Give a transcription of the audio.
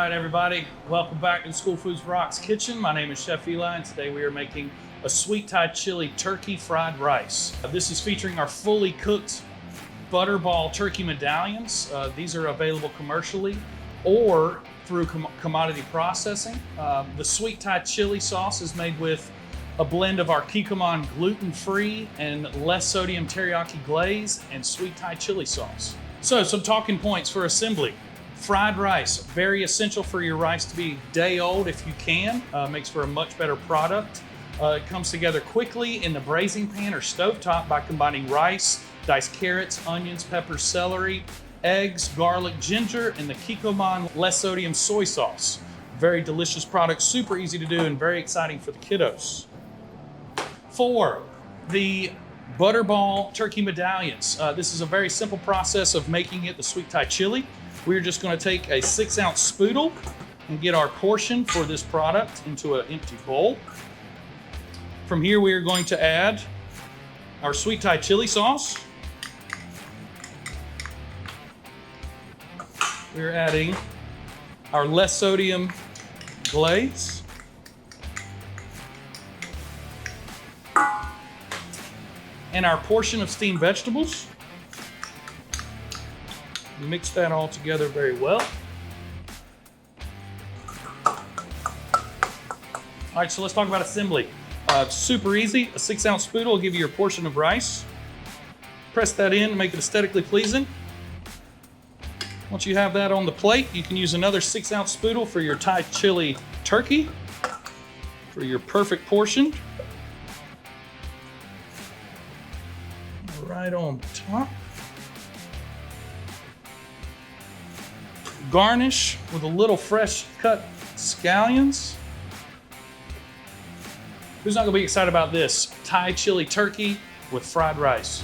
right, everybody. Welcome back to the School Foods Rocks kitchen. My name is Chef Eli, and today we are making a sweet Thai chili turkey fried rice. This is featuring our fully cooked Butterball turkey medallions. These are available commercially or through commodity processing. The sweet Thai chili sauce is made with a blend of our Kikkoman gluten-free and less sodium teriyaki glaze and sweet Thai chili sauce. So some talking points for assembly. Fried rice, very essential for your rice to be day old if you can. Makes for a much better product. It comes together quickly in the braising pan or stovetop by combining rice, diced carrots, onions, peppers, celery, eggs, garlic, ginger, and the Kikkoman Less sodium soy sauce. Very delicious product, super easy to do and very exciting for the kiddos. 4, the Butterball turkey medallions. This is a very simple process of making it the sweet Thai chili. We're just going to take a 6-ounce spoodle and get our portion for this product into an empty bowl. From here, we are going to add our sweet Thai chili sauce. We're adding our less sodium glaze. And our portion of steamed vegetables. Mix that all together very well. All right, so let's talk about assembly. Super easy. A 6-ounce spoodle will give you your portion of rice. Press that in, make it aesthetically pleasing. Once you have that on the plate, you can use another 6-ounce spoodle for your Thai chili turkey for your perfect portion. Right on top. Garnish with a little fresh cut scallions. Who's not gonna be excited about this? Thai chili turkey with fried rice.